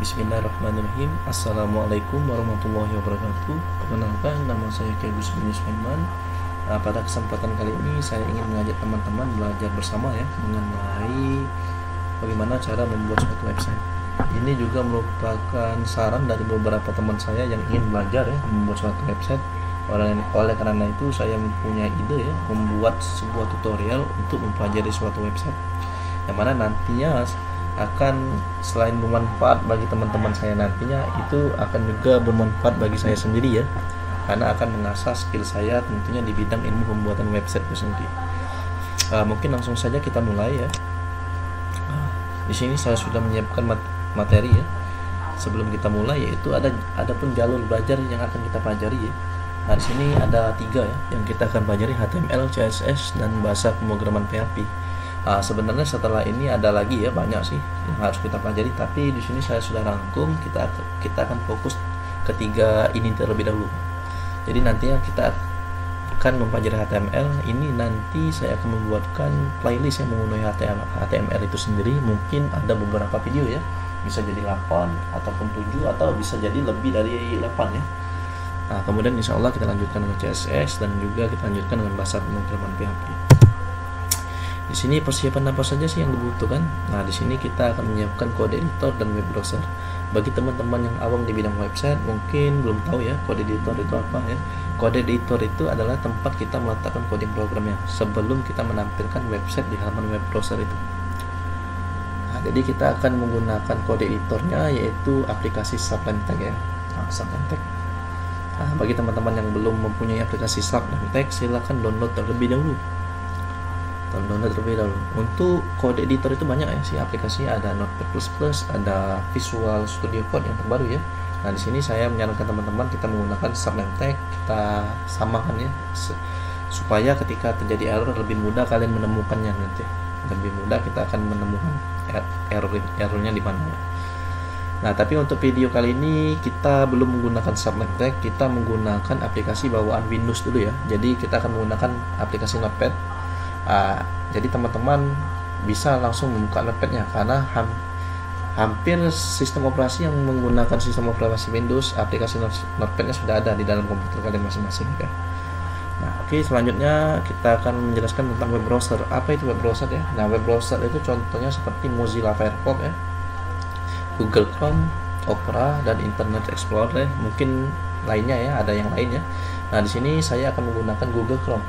Bismillahirrahmanirrahim. Assalamualaikum warahmatullahi wabarakatuh. Perkenalkan, nama saya Agus bin Sulaiman. Pada kesempatan kali ini saya ingin mengajak teman-teman belajar bersama ya mengenai bagaimana cara membuat suatu website. Ini juga merupakan saran dari beberapa teman saya yang ingin belajar ya membuat suatu website. Oleh karena itu saya mempunyai ide ya membuat sebuah tutorial untuk mempelajari suatu website, yang mana nantinya akan selain bermanfaat bagi teman-teman saya, nantinya itu akan juga bermanfaat bagi saya sendiri ya, karena akan mengasah skill saya tentunya di bidang ilmu pembuatan website itu sendiri. Mungkin langsung saja kita mulai ya. Di sini saya sudah menyiapkan materi ya. Sebelum kita mulai, yaitu ada pun jalur belajar yang akan kita pelajari ya. Nah, di sini ada 3 ya yang kita akan pelajari: HTML, CSS, dan bahasa pemrograman PHP. Sebenarnya setelah ini ada lagi ya, banyak sih yang harus kita pelajari, tapi di sini saya sudah rangkum. Kita akan fokus ketiga ini terlebih dahulu. Jadi nantinya kita akan mempelajari HTML. Ini nanti saya akan membuatkan playlist yang mengenai HTML itu sendiri. Mungkin ada beberapa video ya, bisa jadi 8 ataupun 7 atau bisa jadi lebih dari 8 ya. Kemudian insya Allah kita lanjutkan dengan CSS dan juga kita lanjutkan dengan bahasa pemrograman PHP. Di sini persiapan apa saja sih yang dibutuhkan? Nah, di sini kita akan menyiapkan kode editor dan web browser. Bagi teman-teman yang awam di bidang website mungkin belum tahu ya kode editor itu apa ya. Kode editor itu adalah tempat kita meletakkan coding programnya sebelum kita menampilkan website di halaman web browser itu. Nah, jadi kita akan menggunakan kode editornya yaitu aplikasi Sublime Text ya. Sublime Text. Bagi teman-teman yang belum mempunyai aplikasi Sublime Text, silakan download terlebih dahulu. Untuk kode editor itu banyak ya sih aplikasinya, ada Notepad++, ada Visual Studio Code yang terbaru ya. Nah, di sini saya menyarankan teman-teman kita menggunakan Sublime Text, kita samakan ya supaya ketika terjadi error lebih mudah kalian menemukannya nanti. Lebih mudah kita akan menemukan errornya di mana ya. Nah, tapi untuk video kali ini kita belum menggunakan Sublime Text, kita menggunakan aplikasi bawaan Windows dulu ya. Jadi kita akan menggunakan aplikasi Notepad. Jadi teman-teman bisa langsung membuka Notepad-nya karena hampir sistem operasi yang menggunakan sistem operasi Windows, aplikasi Notepad-nya sudah ada di dalam komputer kalian masing-masing ya. Nah, oke, selanjutnya kita akan menjelaskan tentang web browser. Apa itu web browser ya? Nah, web browser itu contohnya seperti Mozilla Firefox ya, Google Chrome, Opera, dan Internet Explorer ya. Mungkin lainnya ya, ada yang lainnya. Nah, di sini saya akan menggunakan Google Chrome.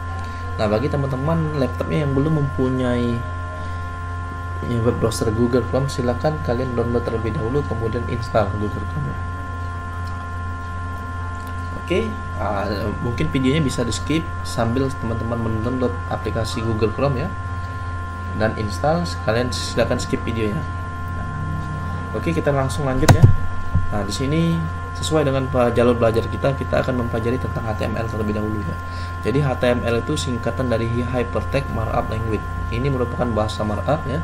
Nah, bagi teman-teman laptopnya yang belum mempunyai web browser Google Chrome, silakan kalian download terlebih dahulu kemudian install Google Chrome. Oke, mungkin videonya bisa di skip sambil teman-teman mendownload aplikasi Google Chrome ya dan install. Kalian silakan skip videonya. Oke, kita langsung lanjut ya. Nah, di sini sesuai dengan jalur belajar kita akan mempelajari tentang HTML terlebih dahulu ya. Jadi HTML itu singkatan dari Hypertext Markup Language. Ini merupakan bahasa markup ya.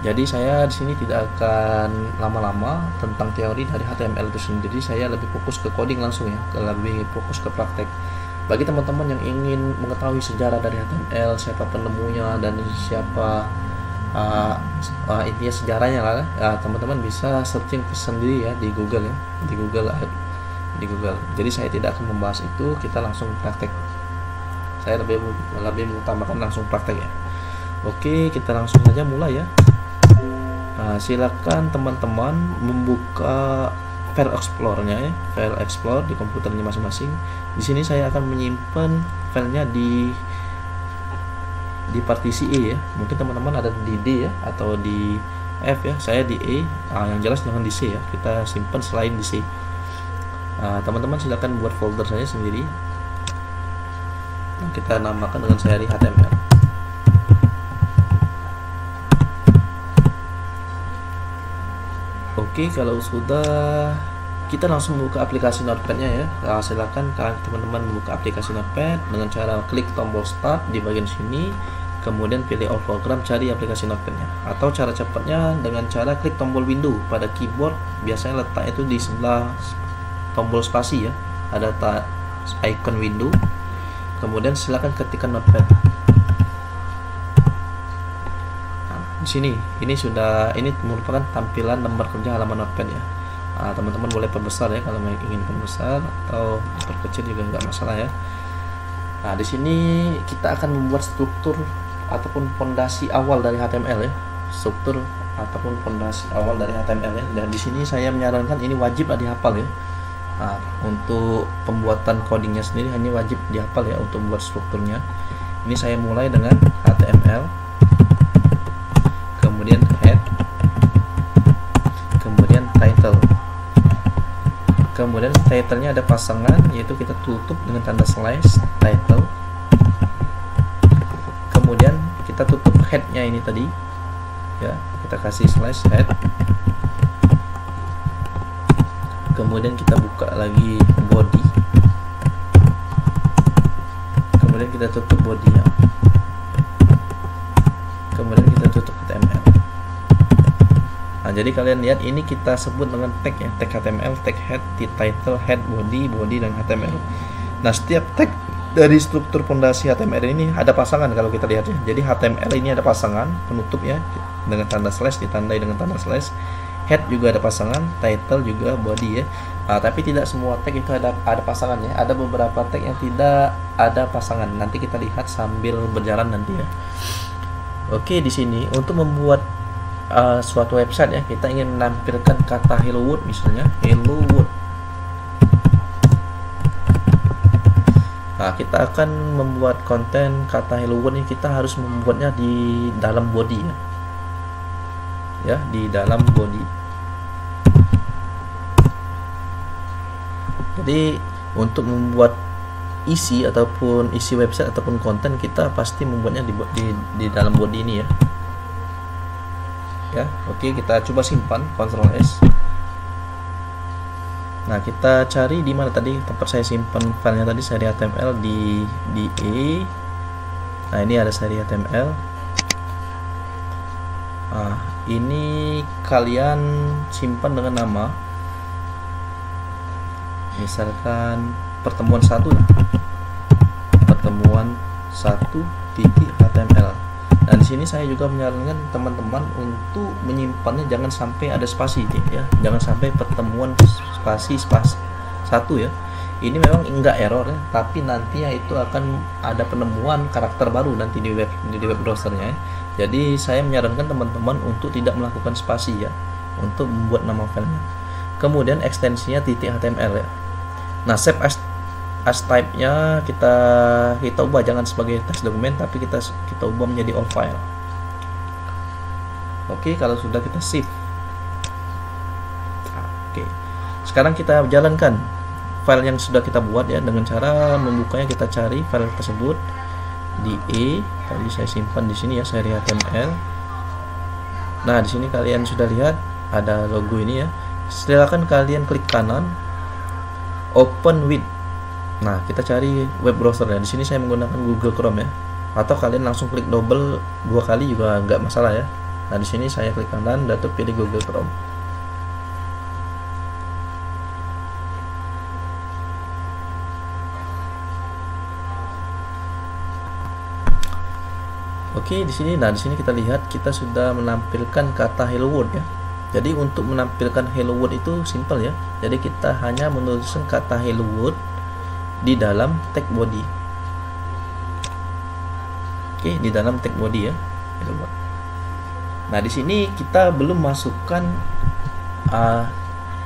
Jadi saya di sini tidak akan lama-lama tentang teori dari HTML itu sendiri. Saya lebih fokus ke coding langsung ya, lebih fokus ke praktek. Bagi teman-teman yang ingin mengetahui sejarah dari HTML, siapa penemunya dan siapa intinya sejarahnya lah ya, teman-teman bisa searching sendiri ya di Google ya, di Google. Jadi saya tidak akan membahas itu, kita langsung praktek. Saya lebih mengutamakan langsung praktek ya. Oke, kita langsung saja mulai ya. Silakan teman-teman membuka file explorer-nya ya, file explorer di komputernya masing-masing. Di sini saya akan menyimpan filenya di partisi E ya. Mungkin teman-teman ada di D ya atau di F ya. Saya di E. Yang jelas jangan di C ya. Kita simpan selain di C. Teman-teman silakan buat folder saya sendiri. Kita namakan dengan seri HTML. Oke, kalau sudah, kita langsung buka aplikasi Notepad-nya ya. Silakan teman-teman membuka aplikasi Notepad dengan cara klik tombol start di bagian sini. Kemudian pilih all program, cari aplikasi Notepad-nya. Atau cara cepatnya dengan cara klik tombol window pada keyboard. Biasanya letak itu di sebelah tombol spasi ya. Ada icon window. Kemudian silakan ketikkan Notepad. Di sini, ini merupakan tampilan lembar kerja halaman Notepad ya. Teman-teman boleh perbesar ya kalau ingin perbesar, atau perkecil juga nggak masalah ya. Nah, di sini kita akan membuat struktur ataupun fondasi awal dari HTML ya, struktur ataupun fondasi awal dari HTML ya. Dan di sini saya menyarankan ini wajib dihafal ya. Nah, untuk pembuatan codingnya sendiri hanya wajib dihafal ya untuk membuat strukturnya. Ini saya mulai dengan HTML, kemudian head, kemudian title. Kemudian title-nya ada pasangan, yaitu kita tutup dengan tanda slash title. Kemudian kita tutup head-nya ini tadi ya, kita kasih slash head. Kemudian kita buka lagi body, kemudian kita tutup body-nya, kemudian kita tutup HTML. Nah, jadi kalian lihat ini kita sebut dengan tag ya, tag HTML, tag head, title, head, body, dan HTML. Nah, setiap tag dari struktur fondasi HTML ini ada pasangan kalau kita lihat ya. Jadi HTML ini ada pasangan penutup ya, dengan tanda slash, ditandai dengan tanda slash. Head juga ada pasangan, title juga, body ya. Nah, tapi tidak semua tag itu ada pasangan ya. Ada beberapa tag yang tidak ada pasangan. Nanti kita lihat sambil berjalan nanti ya. Oke, di sini untuk membuat suatu website ya, kita ingin menampilkan kata hello world, misalnya hello world. Nah, kita akan membuat konten kata hello world ini, kita harus membuatnya di dalam body ya, di dalam body. Jadi untuk membuat isi ataupun isi website ataupun konten, kita pasti membuatnya di dalam body ini ya. Ya, oke, kita coba simpan, Ctrl S. Nah, kita cari di mana tadi tempat saya simpan filenya tadi, seri HTML di E. Nah, ini ada seri HTML. Nah, ini kalian simpan dengan nama, misalkan pertemuan 1 lah, pertemuan 1.html. Dan di sini saya juga menyarankan teman-teman untuk menyimpannya jangan sampai ada spasi ya, jangan sampai pertemuan spasi 1 ya. Ini memang enggak error ya, tapi nantinya itu akan ada penemuan karakter baru nanti di web browsernya ya. Jadi saya menyarankan teman-teman untuk tidak melakukan spasi ya untuk membuat nama filenya. Kemudian ekstensinya .html ya. Nah, save as type-nya kita ubah jangan sebagai teks dokumen, tapi kita ubah menjadi all file. Oke, kalau sudah kita save. Oke. Sekarang kita jalankan file yang sudah kita buat ya, dengan cara membukanya kita cari file tersebut di E. Tadi saya simpan di sini ya, seri HTML. Nah, di sini kalian sudah lihat ada logo ini ya. Silakan kalian klik kanan, open with. Nah, kita cari web browser ya. Di sini saya menggunakan Google Chrome ya. Atau kalian langsung klik double 2 kali juga nggak masalah ya. Nah, di sini saya klik kanan dan pilih Google Chrome. Oke, di sini kita lihat kita sudah menampilkan kata hello world ya. Jadi untuk menampilkan hello world itu simple ya. Jadi kita hanya menuliskan kata hello world di dalam tag body. Oke, di dalam tag body ya. Hello world. Nah, di sini kita belum masukkan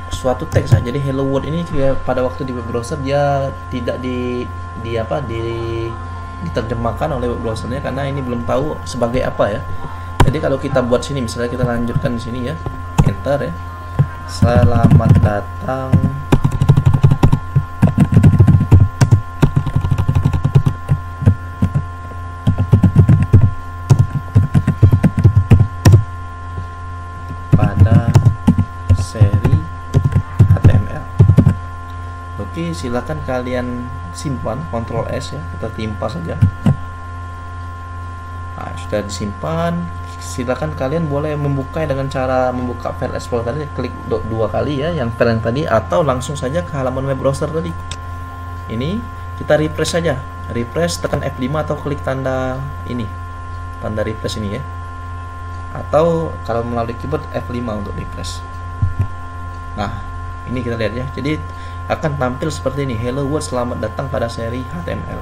suatu teks ya. Jadi hello world ini pada waktu di web browser dia tidak diterjemahkan oleh web browsernya karena ini belum tahu sebagai apa ya. Jadi kalau kita buat sini, misalnya kita lanjutkan di sini ya, enter ya, selamat datang pada seri HTML. Oke, silakan kalian simpan, Ctrl S ya, kita timpa saja. Nah, sudah disimpan. Silakan kalian boleh membukanya dengan cara membuka file explorer tadi, klik 2 kali ya yang file yang tadi, atau langsung saja ke halaman web browser tadi. Ini kita refresh saja, refresh, tekan F5 atau klik tanda ini, tanda refresh ini ya, atau kalau melalui keyboard F5 untuk refresh. Nah, Ini kita lihat ya. Jadi akan tampil seperti ini, hello world, selamat datang pada seri HTML.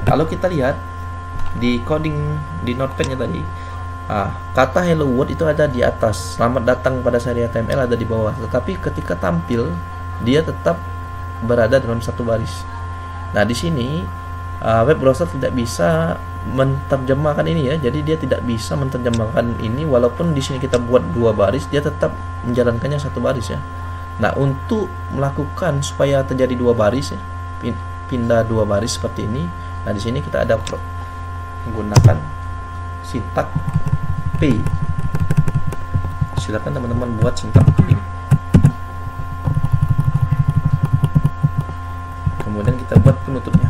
Kalau kita lihat di coding di notepadnya tadi, kata hello world itu ada di atas, selamat datang pada seri HTML ada di bawah. Tetapi ketika tampil dia tetap berada dalam satu baris. Nah, di sini web browser tidak bisa menerjemahkan ini ya. Jadi dia tidak bisa menerjemahkan ini, walaupun di sini kita buat dua baris, dia tetap menjalankannya satu baris ya. Nah, untuk melakukan supaya terjadi dua baris ya, pindah dua baris seperti ini. Nah, di sini kita ada menggunakan sintak P. Silakan teman-teman buat sintak P. Kemudian kita buat penutupnya.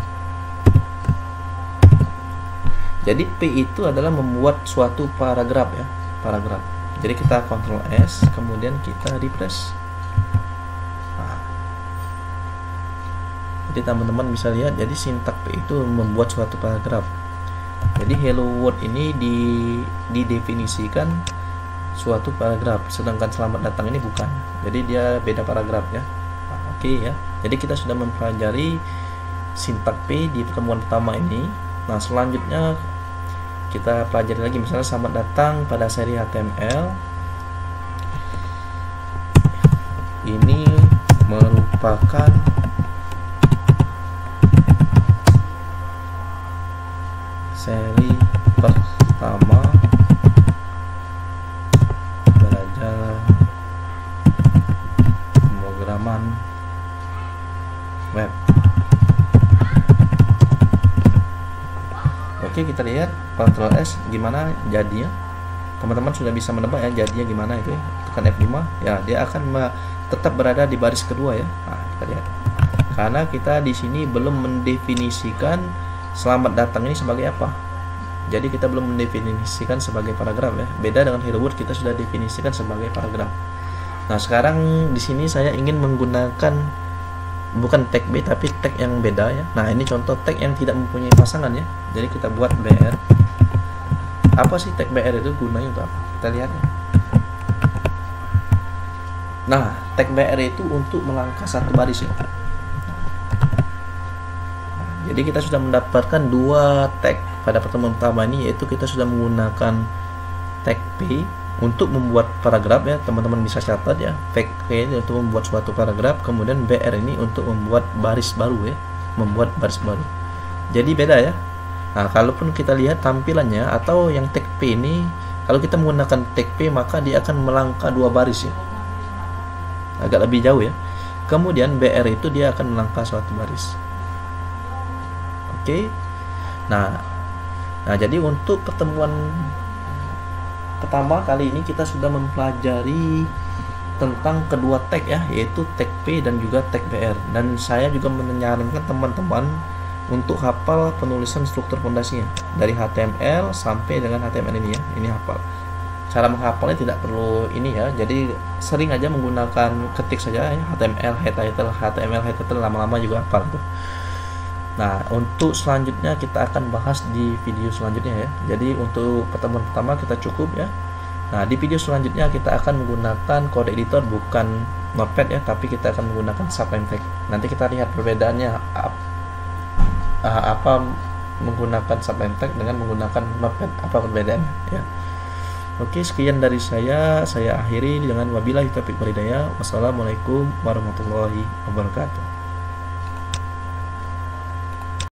Jadi P itu adalah membuat suatu paragraf ya, paragraf. Jadi kita Ctrl S, kemudian kita refresh. Jadi teman-teman bisa lihat, jadi sintak P itu membuat suatu paragraf. Jadi hello world ini didefinisikan suatu paragraf, sedangkan selamat datang ini bukan. Jadi dia beda paragraf ya. Oke ya. Jadi kita sudah mempelajari sintak P di pertemuan pertama ini. Nah, selanjutnya kita pelajari lagi, misalnya selamat datang pada seri HTML. Ini merupakan seri pertama belajar pemrograman web. Oke, kita lihat Ctrl S gimana jadinya. Teman-teman sudah bisa menebak ya jadinya gimana itu ya. Tekan F5 ya, dia akan tetap berada di baris kedua ya. Nah, kita lihat. Karena kita di sini belum mendefinisikan selamat datang ini sebagai apa. Jadi kita belum mendefinisikan sebagai paragraf ya. Beda dengan hello world, kita sudah definisikan sebagai paragraf. Nah, sekarang di sini saya ingin menggunakan bukan tag B tapi tag yang beda ya. Nah, ini contoh tag yang tidak mempunyai pasangan ya. Jadi kita buat BR. Apa sih tag BR itu, gunanya untuk apa? Kita lihat ya. Nah, tag BR itu untuk melangkah satu baris ya. Jadi kita sudah mendapatkan dua tag pada pertemuan pertama ini, yaitu kita sudah menggunakan tag P untuk membuat paragraf ya, teman-teman bisa catat ya. Tag P ini untuk membuat suatu paragraf, kemudian BR ini untuk membuat baris baru ya, membuat baris baru. Jadi beda ya. Nah, kalaupun kita lihat tampilannya atau yang tag P ini, kalau kita menggunakan tag P maka dia akan melangkah dua baris ya, agak lebih jauh ya. Kemudian BR itu dia akan melangkah suatu baris. Oke. Nah, jadi untuk pertemuan pertama kali ini kita sudah mempelajari tentang kedua tag ya, yaitu tag P dan juga tag BR. Dan saya juga menyarankan teman-teman untuk hafal penulisan struktur fondasinya dari HTML sampai dengan HTML ini ya. Ini hafal. Cara menghafalnya tidak perlu ini ya. Jadi sering aja menggunakan ketik saja ya, HTML head title, lama-lama juga hafal tuh. Nah, untuk selanjutnya kita akan bahas di video selanjutnya ya. Jadi untuk pertemuan pertama kita cukup ya. Nah, di video selanjutnya kita akan menggunakan kode editor, bukan Notepad ya, tapi kita akan menggunakan Sublime Text. Nanti kita lihat perbedaannya apa menggunakan Sublime Text dengan menggunakan Notepad, apa perbedaannya ya. Oke, sekian dari saya akhiri dengan wabillahi taufiq wal hidayah. Wassalamualaikum warahmatullahi wabarakatuh.